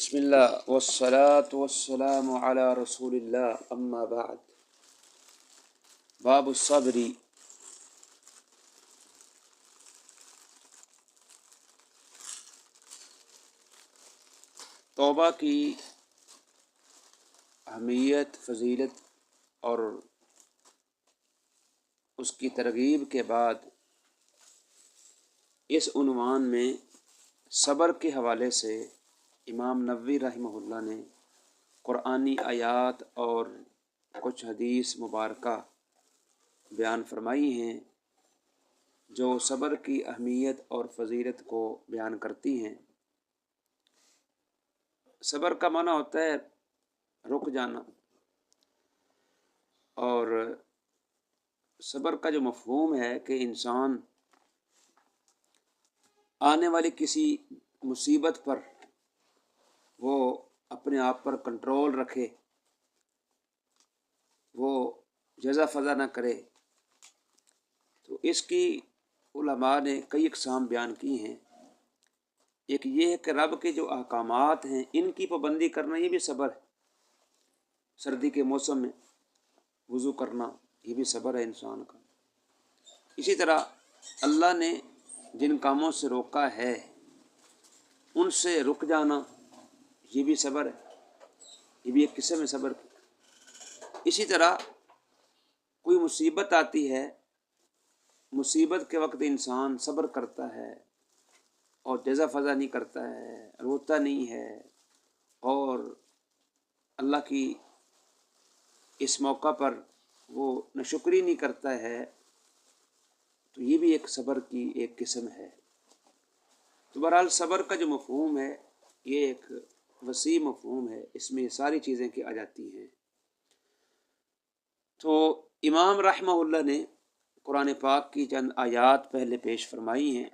بسم اللہ والصلاة والسلام علی رسول اللہ اما بعد باب الصبر۔ توبہ کی اہمیت، فضیلت اور اس کی ترغیب کے بعد اس عنوان میں صبر کے حوالے سے امام نووی رحمہ اللہ نے قرآنی آیات اور کچھ حدیث مبارکہ بیان فرمائی ہیں جو صبر کی اہمیت اور فضیلت کو بیان کرتی ہیں۔ صبر کا معنی ہوتا ہے رک جانا، اور صبر کا جو مفہوم ہے کہ انسان آنے والی کسی مصیبت پر وہ اپنے آپ پر کنٹرول رکھے، وہ جزا فضا نہ کرے۔ تو اس کی علماء نے کئی اقسام بیان کی ہیں۔ ایک یہ ہے کہ رب کے جو احکامات ہیں ان کی پابندی کرنا، یہ بھی صبر ہے۔ سردی کے موسم میں وضو کرنا، یہ بھی صبر ہے انسان کا۔ اسی طرح اللہ نے جن کاموں سے روکا ہے ان سے رک جانا، یہ بھی صبر ہے، یہ بھی ایک قسم ہے صبر کی۔ اسی طرح کوئی مصیبت آتی ہے، مصیبت کے وقت انسان صبر کرتا ہے اور جزا فضا نہیں کرتا ہے، روتا نہیں ہے اور اللہ کی اس موقع پر وہ ناشکری نہیں کرتا ہے، تو یہ بھی ایک صبر کی ایک قسم ہے۔ تو بہرحال صبر کا جو مفہوم ہے یہ ایک وسیع مفہوم ہے، اس میں یہ ساری چیزیں کی آ جاتی ہیں۔ تو امام رحمہ اللہ نے قرآن پاک کی چند آیات پہلے پیش فرمائی ہیں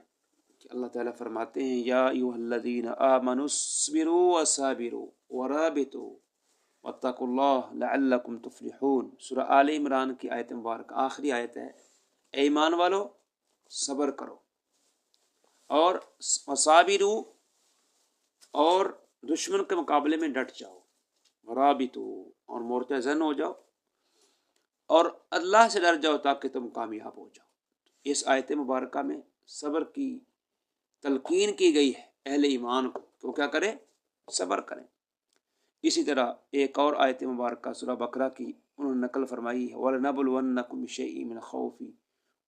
کہ اللہ تعالیٰ فرماتے ہیں یا ایھا الذین آمنوا اصبروا وصابروا ورابطوا واتقوا اللہ لعلکم تفلحون۔ سورہ آل عمران کی آیت مبارکہ آخری آیت ہے۔ اے ایمان والو، صبر کرو اور وصابروا، اور دشمن کے مقابلے میں ڈٹ جاؤ، ورابطوا، اور مورچہ زن ہو جاؤ، اور اللہ سے ڈر جاؤ تاکہ تم کامیاب ہو جاؤ۔ اس آیت مبارکہ میں صبر کی تلقین کی گئی ہے اہل ایمان کو کہ وہ کیا کریں؟ صبر کریں۔ اسی طرح ایک اور آیت مبارکہ سورہ بقرہ کی انہوں نے نقل فرمائی ہے وَلَنَبْلُوَنَّكُمْ بِشَيْءٍ مِّنَ الْخَوْفِ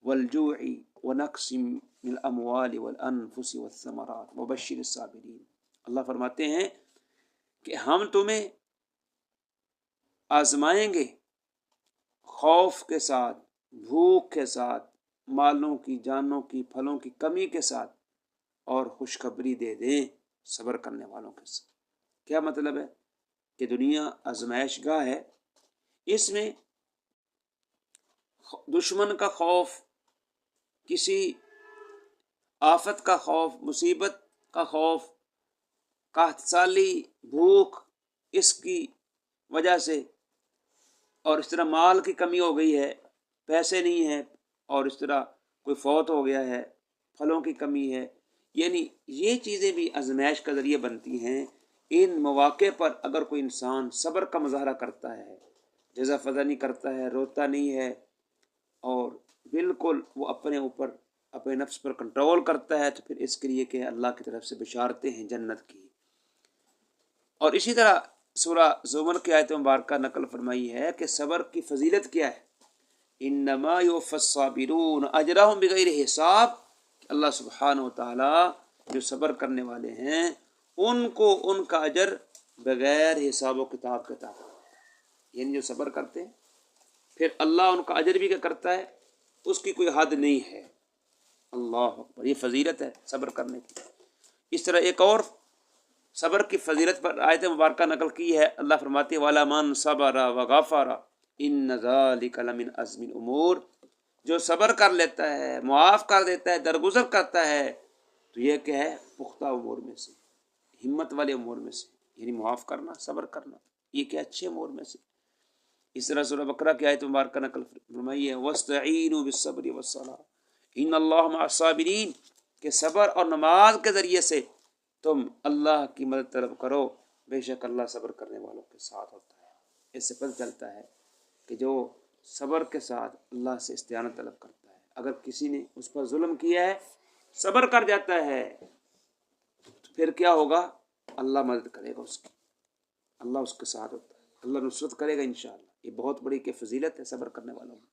وَالْجُوعِ وَنَقْصٍ مِّنَ الْأَمْوَالِ وَالْأَنفُسِ وَالثَّمَرَاتِ وَبَشِّرِ الصَّابِرِينَ۔ اللہ فرماتے ہیں کہ ہم تمہیں آزمائیں گے خوف کے ساتھ، بھوک کے ساتھ، مالوں کی، جانوں کی، پھلوں کی کمی کے ساتھ، اور خوشخبری دے دیں صبر کرنے والوں کے ساتھ۔ کیا مطلب ہے؟ کہ دنیا آزمائش گاہ ہے، اس میں دشمن کا خوف، کسی آفت کا خوف، مصیبت کا خوف، قحط سالی، بھوک، اس کی وجہ سے، اور اس طرح مال کی کمی ہو گئی ہے، پیسے نہیں ہیں، اور اس طرح کوئی فوت ہو گیا ہے، پھلوں کی کمی ہے، یعنی یہ چیزیں بھی آزمائش کا ذریعہ بنتی ہیں۔ ان مواقع پر اگر کوئی انسان صبر کا مظاہرہ کرتا ہے، جزا فضا نہیں کرتا ہے، روتا نہیں ہے، اور بالکل وہ اپنے اوپر، اپنے نفس پر کنٹرول کرتا ہے، تو پھر اس کے لیے کہ اللہ کی طرف سے بشارتیں ہیں جنت کی۔ اور اسی طرح سورہ زمر کی آیت مبارکہ نقل فرمائی ہے کہ صبر کی فضیلت کیا ہے؟ انما یوفی الصابرون اجرہم بغیر حساب۔ اللہ سبحانہ وتعالی جو صبر کرنے والے ہیں ان کو ان کا اجر بغیر حساب و کتاب کے عطا کرتا ہے۔ یعنی جو صبر کرتے ہیں پھر اللہ ان کا اجر بھی کیا کرتا ہے، اس کی کوئی حد نہیں ہے۔ اللہ اکبر، یہ فضیلت ہے صبر کرنے کی۔ اس طرح ایک اور صبر کی فضیلت پر آیت مبارکہ نقل کی ہے۔ اللہ فرماتے ہیں وَلَا مَنْ صَبَرَ وَغَفَرَ إِنَّ ذَلِكَ لَمِنْ عَزْمِ الْأُمُورِ۔ جو صبر کر لیتا ہے، معاف کر دیتا ہے، درگزر کرتا ہے، تو یہ کیا ہے؟ پختہ امور میں سے، ہمت والے امور میں سے، یعنی معاف کرنا، صبر کرنا، یہ کیا اچھے امور میں سے۔ اس طرح سورہ بقرہ کی آیت مبارکہ نقل فرمائی ہے وَاسْتَعِینُوا بِالصَّبْرِ وَالصَّلَاةِ إِنَّ اللَّهَ مَعَ الصَّابِرِينَ، کہ صبر اور نماز کے ذریعے سے تم اللہ کی مدد طلب کرو، بے شک اللہ صبر کرنے والوں کے ساتھ ہوتا ہے۔ اس سے پتہ چلتا ہے کہ جو صبر کے ساتھ اللہ سے استعانت طلب کرتا ہے، اگر کسی نے اس پر ظلم کیا ہے، صبر کر جاتا ہے، تو پھر کیا ہوگا؟ اللہ مدد کرے گا اس کی، اللہ اس کے ساتھ ہوتا ہے، اللہ نصرت کرے گا انشاءاللہ۔ یہ بہت بڑی کہ فضیلت ہے صبر کرنے والوں میں۔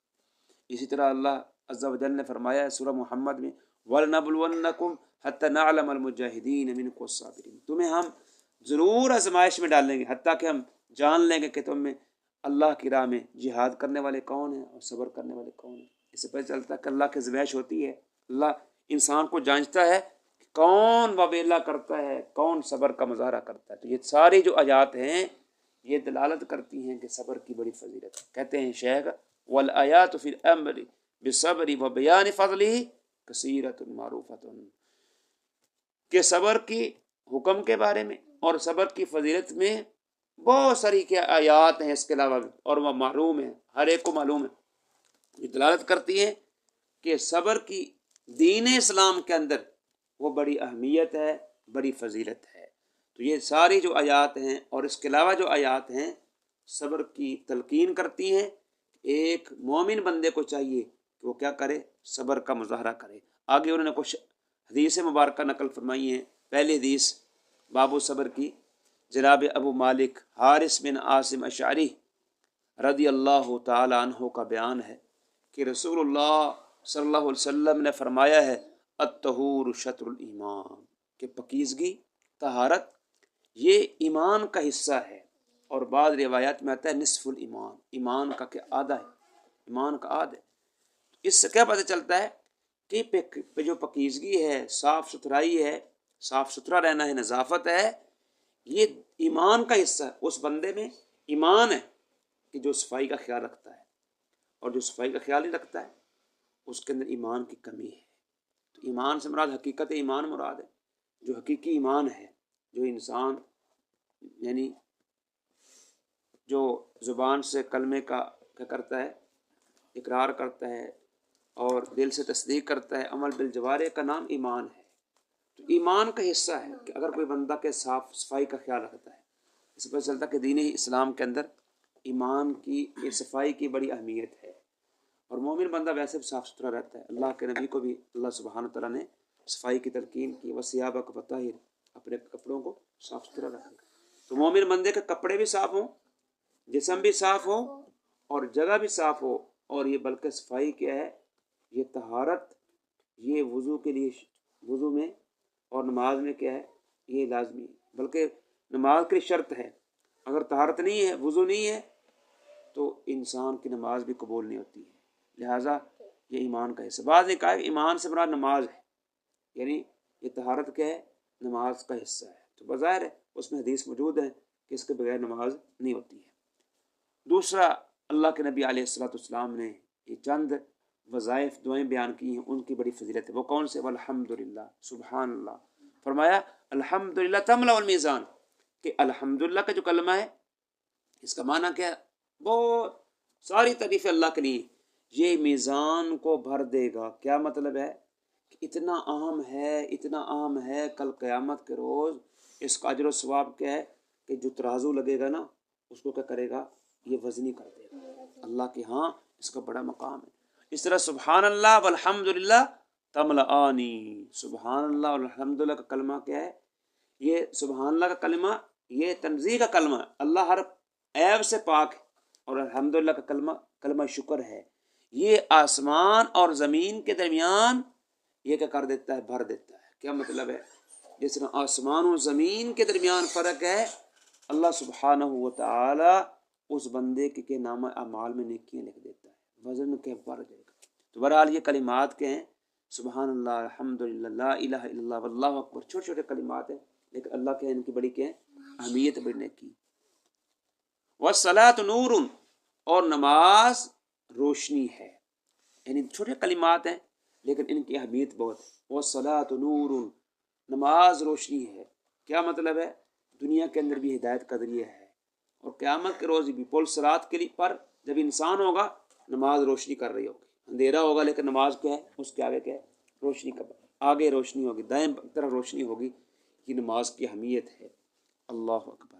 اسی طرح اللہ عز و جل نے فرمایا ہے سورہ محمد میں، وَلْنَبْلُوَنَّكُمْ حَتَّى نَعْلَمَ الْمُجَاهِدِينَ مِنْكُمْ وَالصَّابِرِينَ، تمہیں ہم ضرور آزمائش میں ڈال لیں گے، حتیٰ کہ ہم جان لیں گے کہ تم میں اللہ کی راہ میں جہاد کرنے والے کون ہیں اور صبر کرنے والے کون ہیں۔ اس سے پتہ چلتا ہے کہ اللہ کی آزمائش ہوتی ہے، اللہ انسان کو جانچتا ہے کہ کون وبیلہ کرتا ہے، کون صبر کا مظاہرہ کرتا ہے۔ تو یہ ساری جو آیات ہیں یہ دلالت کرتی ہیں کہ صبر کی بڑی فضیلت ہے۔ کہتے ہیں شیخ، والآیات فی الامر بالصبر وبیان فضلہ کثیرۃ معروفۃ، کہ صبر کی حکم کے بارے میں اور صبر کی فضیلت میں بہت ساری کیا آیات ہیں، اس کے علاوہ بھی، اور وہ معلوم ہے، ہر ایک کو معلوم ہے۔ یہ دلالت کرتی ہے کہ صبر کی دین اسلام کے اندر وہ بڑی اہمیت ہے، بڑی فضیلت ہے۔ تو یہ ساری جو آیات ہیں اور اس کے علاوہ جو آیات ہیں صبر کی تلقین کرتی ہیں۔ ایک مومن بندے کو چاہیے کہ وہ کیا کرے؟ صبر کا مظاہرہ کرے۔ آگے انہوں نے کچھ حدیث مبارکہ نقل فرمائی ہیں۔ پہلی حدیث باب صبر کی جناب ابو مالک حارث بن عاصم اشعری رضی اللہ تعالی عنہ کا بیان ہے کہ رسول اللہ صلی اللہ علیہ وسلم نے فرمایا ہے، الطہور شطر الایمان، کہ پاکیزگی، طہارت یہ ایمان کا حصہ ہے، اور بعض روایات میں آتا ہے نصف الایمان، ایمان کا کہ آدھا ہے، ایمان کا آدھا ہے۔ اس سے کیا پتہ چلتا ہے کہ جو پاکیزگی ہے، صاف ستھرائی ہے، صاف ستھرا رہنا ہے، نظافت ہے، یہ ایمان کا حصہ ہے۔ اس بندے میں ایمان ہے کہ جو صفائی کا خیال رکھتا ہے، اور جو صفائی کا خیال نہیں رکھتا ہے اس کے اندر ایمان کی کمی ہے۔ تو ایمان سے مراد حقیقت ایمان مراد ہے، جو حقیقی ایمان ہے، جو انسان یعنی جو زبان سے کلمے کا کیا کرتا ہے؟ اقرار کرتا ہے، اور دل سے تصدیق کرتا ہے، عمل بالجوارح کا نام ایمان ہے۔ تو ایمان کا حصہ ہے کہ اگر کوئی بندہ کے صاف صفائی کا خیال رکھتا ہے، اس سے پتہ چلتا ہے کہ دین اسلام کے اندر ایمان کی یہ صفائی کی بڑی اہمیت ہے، اور مومن بندہ ویسے بھی صاف ستھرا رہتا ہے۔ اللہ کے نبی کو بھی اللہ سبحانہ تعالیٰ نے صفائی کی تلقین کی، وَثِيَابَكَ فَطَهِّرْ، اپنے کپڑوں کو صاف ستھرا رکھے۔ تو مومن بندے کے کپڑے بھی صاف ہوں، جسم بھی صاف ہو، اور جگہ بھی صاف ہو، اور یہ بلکہ صفائی کیا ہے؟ یہ طہارت، یہ وضو کے لیے، وضو میں اور نماز میں کیا ہے؟ یہ لازمی ہے، بلکہ نماز کی شرط ہے۔ اگر طہارت نہیں ہے، وضو نہیں ہے، تو انسان کی نماز بھی قبول نہیں ہوتی ہے۔ لہٰذا یہ ایمان کا حصہ۔ بعض نے کہا کہ ایمان سے مراد نماز ہے، یعنی یہ طہارت کیا ہے؟ نماز کا حصہ ہے۔ تو بظاہر ہے اس میں حدیث موجود ہے کہ اس کے بغیر نماز نہیں ہوتی ہے۔ دوسرا، اللہ کے نبی علیہ السلام نے یہ چند وظائف دعائیں بیان کی ہیں، ان کی بڑی فضیلت ہے۔ وہ کون سے؟ والحمدللہ، سبحان اللہ۔ فرمایا الحمدللہ تملأ المیزان، کہ الحمدللہ کا جو کلمہ ہے اس کا معنی کیا ہے؟ بہت ساری تعریفیں اللہ کے لیے، یہ میزان کو بھر دے گا۔ کیا مطلب ہے؟ کہ اتنا اہم ہے، اتنا اہم ہے، کل قیامت کے روز اس کا اجر و ثواب کیا ہے کہ جو ترازو لگے گا نا اس کو کیا کرے گا؟ یہ وزنی کر دے گا۔ اللہ کے ہاں اس کا بڑا مقام ہے۔ اس طرح سبحان اللہ والحمدللہ تملأانی، سبحان اللہ اور الحمدللہ کا کلمہ کیا ہے؟ یہ سبحان اللہ کا کلمہ یہ تنزیہ کا کلمہ ہے، اللہ ہر عیب سے پاک ہے، اور الحمدللہ کا کلمہ کلمہ شکر ہے۔ یہ آسمان اور زمین کے درمیان یہ کیا کر دیتا ہے؟ بھر دیتا ہے۔ کیا مطلب ہے؟ جس طرح آسمان و زمین کے درمیان فرق ہے، اللہ سبحانہ و تعالی اس بندے کے نامہ اعمال میں نیکیاں لکھ دیتا ہے، وزن کے بڑھ جائے گا۔ تو بہرحال یہ کلمات کے ہیں، سبحان اللہ، الحمدللہ، لا الہ الا اللہ، واللہ اکبر، چھوٹے چھوٹے کلمات ہیں، لیکن اللہ کے ان کی بڑی کیا ہے؟ اہمیت بڑی نیکی۔ والصلاۃ نور، اور نماز روشنی ہے، یعنی چھوٹے کلمات ہیں لیکن ان کی اہمیت بہت ہے۔ والصلاۃ نور، نماز روشنی ہے۔ کیا مطلب ہے؟ دنیا کے اندر بھی ہدایت کا ذریعہ ہے، اور قیامت کے روز بھی پل صراط کے لیے پر جب انسان ہوگا نماز روشنی کر رہی ہوگی، اندھیرا ہوگا لیکن نماز کیا ہے؟ اس کے آگے کیا ہے؟ روشنی کا، آگے روشنی ہوگی، دائیں طرف روشنی ہوگی۔ یہ نماز کی اہمیت ہے۔ اللہ اکبر۔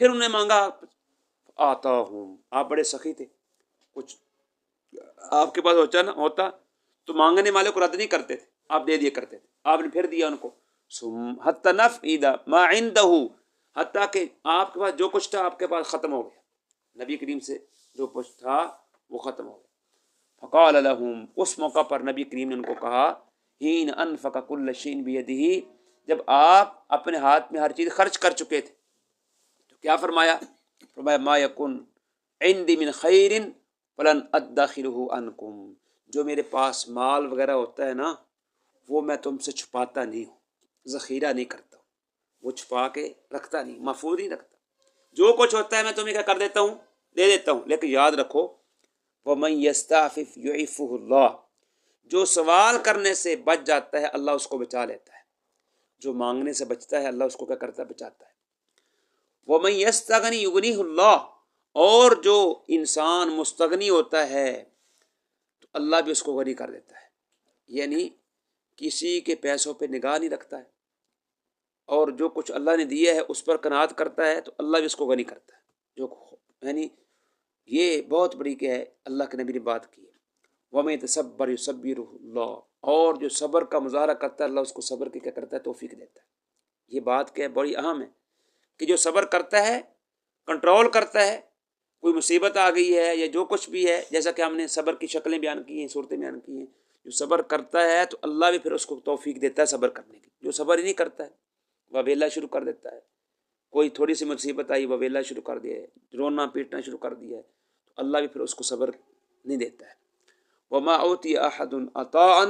پھر انہوں نے مانگا آتا ہوں، آپ بڑے سخی تھے، کچھ آپ کے پاس ہوتا تو مانگنے والے کو رد نہیں کرتے تھے، آپ دے دیا کرتے تھے، آپ نے پھر دیا ان کو، حتی نفعد ما عنده، حتیٰ کہ آپ کے پاس جو کچھ تھا آپ کے پاس ختم ہو گیا، نبی کریم سے جو کچھ تھا وہ ختم ہو گیا۔ فقال لهم، اس موقع پر نبی کریم نے ان کو کہا، حین انفق کل شیء بیدہ، جب آپ اپنے ہاتھ میں ہر چیز خرچ کر چکے تھے تو کیا فرمایا؟ فرمایا ما یکن عندی من خیر فلن ادخرہ عنکم، جو میرے پاس مال وغیرہ ہوتا ہے نا وہ میں تم سے چھپاتا نہیں ہوں، ذخیرہ نہیں کرتا ہوں، وہ چھپا کے رکھتا نہیں، محفوظ نہیں رکھتا، جو کچھ ہوتا ہے میں تمہیں کیا کر دیتا ہوں، دے دیتا ہوں۔ لیکن یاد رکھو وَمَن يَسْتَعْفِفْ يُعِفُّهُ اللَّهُ، جو سوال کرنے سے بچ جاتا ہے اللہ اس کو بچا لیتا ہے، جو مانگنے سے بچتا ہے اللہ اس کو کیا کرتا ہے، بچاتا ہے۔ وَمَن يَسْتَغْنِ يُغْنِهُ اللَّهُ، اور جو انسان مستغنی ہوتا ہے تو اللہ بھی اس کو غنی کر دیتا ہے، یعنی کسی کے پیسوں پہ نگاہ نہیں رکھتا ہے، اور جو کچھ اللہ نے دیا ہے اس پر قناعت کرتا ہے تو اللہ بھی اس کو غنی کرتا ہے، جو یعنی یہ بہت بڑی کیا ہے اللہ کے نبی نے بات کی ہے۔ وَمَن يَتَصَبَّرْ يُصَبِّرْهُ اللَّهُ، اور جو صبر کا مظاہرہ کرتا ہے اللہ اس کو صبر کی کیا کرتا ہے، توفیق دیتا ہے۔ یہ بات کیا ہے بڑی اہم ہے کہ جو صبر کرتا ہے، کنٹرول کرتا ہے، کوئی مصیبت آ گئی ہے یا جو کچھ بھی ہے، جیسا کہ ہم نے صبر کی شکلیں بیان کی ہیں، صورتیں بیان کی ہیں، جو صبر کرتا ہے تو اللہ بھی پھر اس کو توفیق دیتا ہے صبر کرنے کی۔ جو صبر ہی نہیں کرتا ہے وہ ویلا شروع کر دیتا ہے، کوئی تھوڑی سی مصیبت آئی وہ ویلا شروع کر دیا ہے، رونا پیٹنا شروع کر دیا ہے، تو اللہ بھی پھر اس کو صبر نہیں دیتا ہے۔ وما اوتی احد عطاء،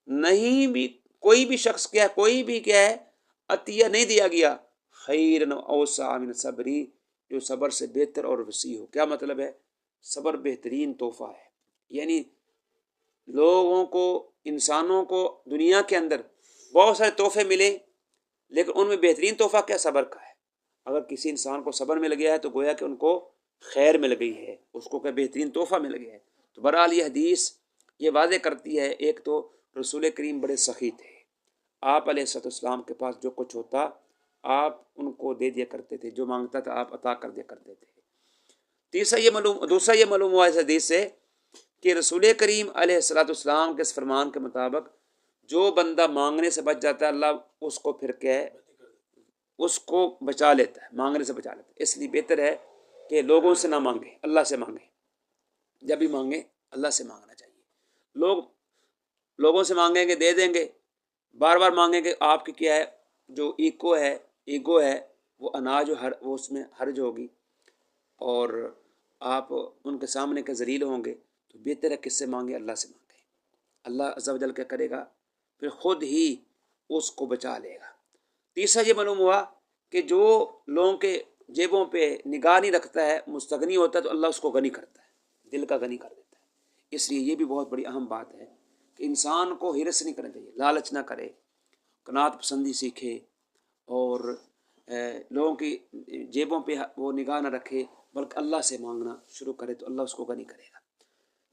نہیں بھی کوئی بھی شخص کیا ہے، کوئی بھی کیا ہے عطیہ نہیں دیا گیا، خیر اوسع من صبری، جو صبر سے بہتر اور وسیع ہو۔ کیا مطلب ہے؟ صبر بہترین تحفہ ہے، یعنی لوگوں کو، انسانوں کو دنیا کے اندر بہت سارے تحفے ملے لیکن ان میں بہترین تحفہ کیا؟ صبر کا ہے۔ اگر کسی انسان کو صبر مل گیا ہے تو گویا کہ ان کو خیر مل گئی ہے، اس کو کیا بہترین تحفہ مل گیا ہے۔ تو بہرحال یہ حدیث یہ واضح کرتی ہے، ایک تو رسول کریم بڑے سخی تھے، آپ علیہ السلام کے پاس جو کچھ ہوتا آپ ان کو دے دیا کرتے تھے، جو مانگتا تھا آپ عطا کر دیا کرتے تھے۔ دوسرا یہ معلوم ہوا اس حدیث سے کہ رسول کریم علیہ السلام کے اس فرمان کے مطابق جو بندہ مانگنے سے بچ جاتا ہے اللہ اس کو پھر کیا ہے، اس کو بچا لیتا ہے، مانگنے سے بچا لیتا ہے۔ اس لیے بہتر ہے کہ لوگوں سے نہ مانگیں، اللہ سے مانگیں، جب بھی مانگیں اللہ سے مانگنا چاہیے۔ لوگوں سے مانگیں گے دے دیں گے، بار بار مانگیں گے، آپ کی کیا ہے جو ایگو ہے وہ اناج وہ اس میں حرج ہوگی اور آپ ان کے سامنے کے ذلیل ہوں گے۔ تو بہتر ہے کس سے مانگیں؟ اللہ سے مانگیں، اللہ عز و جل کیا کرے گا، پھر خود ہی اس کو بچا لے گا۔ تیسرا یہ معلوم ہوا کہ جو لوگوں کے جیبوں پہ نگاہ نہیں رکھتا ہے، مستغنی ہوتا ہے تو اللہ اس کو غنی کرتا ہے، دل کا غنی کر دیتا ہے۔ اس لیے یہ بھی بہت بڑی اہم بات ہے کہ انسان کو حرص نہیں کرنا چاہیے، لالچ نہ کرے، قناعت پسندی سیکھے اور لوگوں کی جیبوں پہ وہ نگاہ نہ رکھے بلکہ اللہ سے مانگنا شروع کرے تو اللہ اس کو غنی کرے گا۔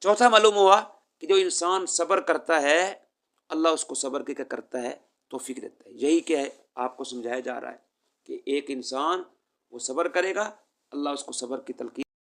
چوتھا معلوم ہوا کہ جو انسان صبر کرتا ہے اللہ اس کو صبر کے کیا کرتا ہے، توفیق دیتا ہے۔ یہی کیا ہے آپ کو سمجھایا جا رہا ہے کہ ایک انسان وہ صبر کرے گا اللہ اس کو صبر کی تلقین